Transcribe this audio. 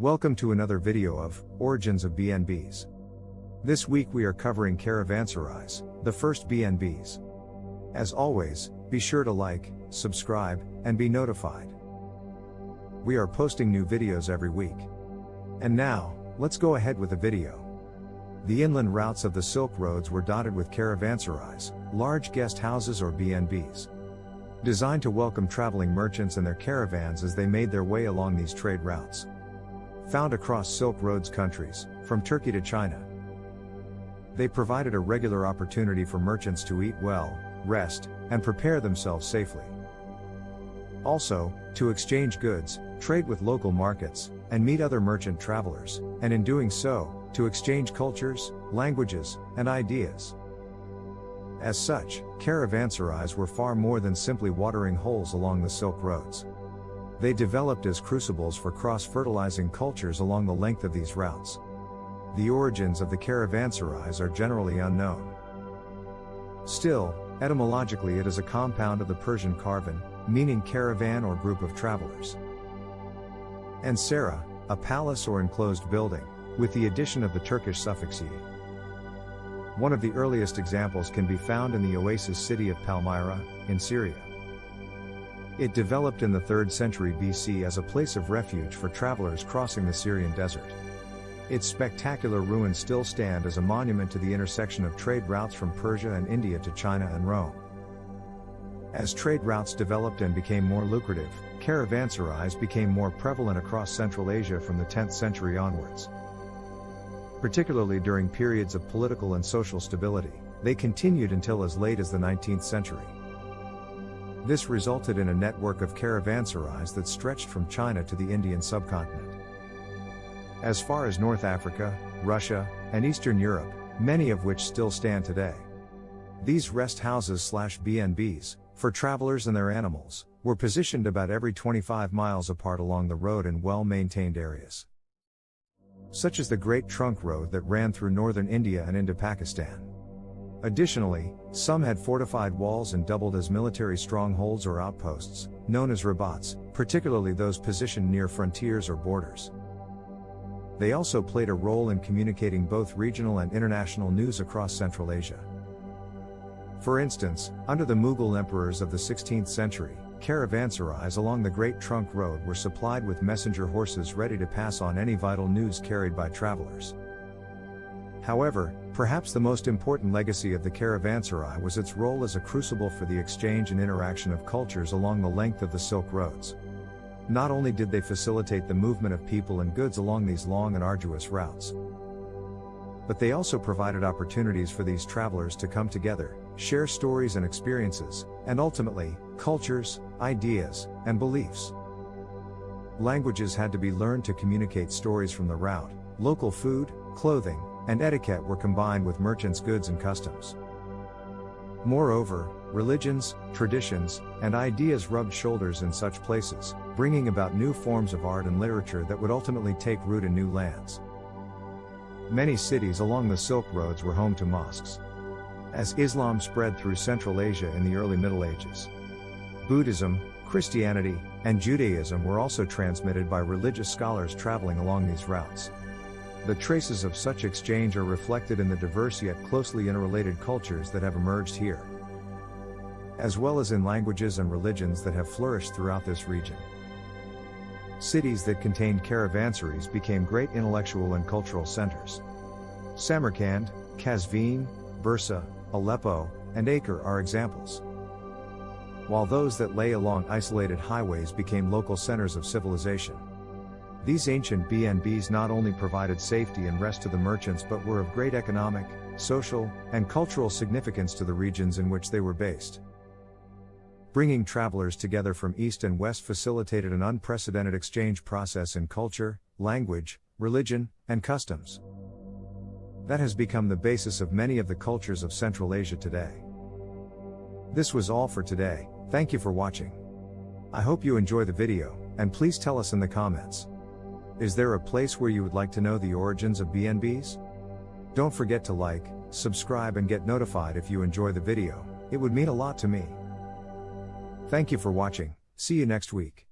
Welcome to another video of Origins of BNBs. This week we are covering caravanserais, the first BNBs. As always, be sure to like, subscribe, and be notified. We are posting new videos every week. And now, let's go ahead with the video. The inland routes of the Silk Roads were dotted with caravanserais, large guest houses or BNBs. Designed to welcome traveling merchants and their caravans as they made their way along these trade routes. Found across Silk Road's countries, from Turkey to China. They provided a regular opportunity for merchants to eat well, rest, and prepare themselves safely. Also, to exchange goods, trade with local markets, and meet other merchant travelers, and in doing so, to exchange cultures, languages, and ideas. As such, caravanserais were far more than simply watering holes along the Silk Roads. They developed as crucibles for cross-fertilizing cultures along the length of these routes. The origins of the caravanserais are generally unknown. Still, etymologically it is a compound of the Persian karvan, meaning caravan or group of travelers, and sera, a palace or enclosed building, with the addition of the Turkish suffix -y. One of the earliest examples can be found in the oasis city of Palmyra, in Syria. It developed in the 3rd century BC as a place of refuge for travelers crossing the Syrian desert. Its spectacular ruins still stand as a monument to the intersection of trade routes from Persia and India to China and Rome. As trade routes developed and became more lucrative, caravanserais became more prevalent across Central Asia from the 10th century onwards. Particularly during periods of political and social stability, they continued until as late as the 19th century. This resulted in a network of caravanserais that stretched from China to the Indian subcontinent. As far as North Africa, Russia, and Eastern Europe, many of which still stand today. These rest houses/BNBs, for travelers and their animals, were positioned about every 25 miles apart along the road in well-maintained areas. Such as the Great Trunk Road that ran through northern India and into Pakistan. Additionally, some had fortified walls and doubled as military strongholds or outposts, known as rabats, particularly those positioned near frontiers or borders. They also played a role in communicating both regional and international news across Central Asia. For instance, under the Mughal emperors of the 16th century, caravanserais along the Great Trunk Road were supplied with messenger horses ready to pass on any vital news carried by travelers. However, perhaps the most important legacy of the caravanserai was its role as a crucible for the exchange and interaction of cultures along the length of the Silk Roads. Not only did they facilitate the movement of people and goods along these long and arduous routes, but they also provided opportunities for these travelers to come together, share stories and experiences, and ultimately, cultures, ideas, and beliefs. Languages had to be learned to communicate stories from the route. Local food, clothing, and etiquette were combined with merchants' goods and customs. Moreover, religions, traditions, and ideas rubbed shoulders in such places, bringing about new forms of art and literature that would ultimately take root in new lands. Many cities along the Silk Roads were home to mosques. As Islam spread through Central Asia in the early Middle Ages, Buddhism, Christianity, and Judaism were also transmitted by religious scholars traveling along these routes. The traces of such exchange are reflected in the diverse yet closely interrelated cultures that have emerged here, as well as in languages and religions that have flourished throughout this region. Cities that contained caravanserais became great intellectual and cultural centers. Samarkand, Qazvin, Bursa, Aleppo, and Acre are examples. While those that lay along isolated highways became local centers of civilization. These ancient BNBs not only provided safety and rest to the merchants but were of great economic, social, and cultural significance to the regions in which they were based. Bringing travelers together from east and west facilitated an unprecedented exchange process in culture, language, religion, and customs. That has become the basis of many of the cultures of Central Asia today. This was all for today. Thank you for watching. I hope you enjoy the video, and please tell us in the comments. Is there a place where you would like to know the origins of BNBs? Don't forget to like, subscribe and get notified if you enjoy the video, it would mean a lot to me. Thank you for watching, see you next week.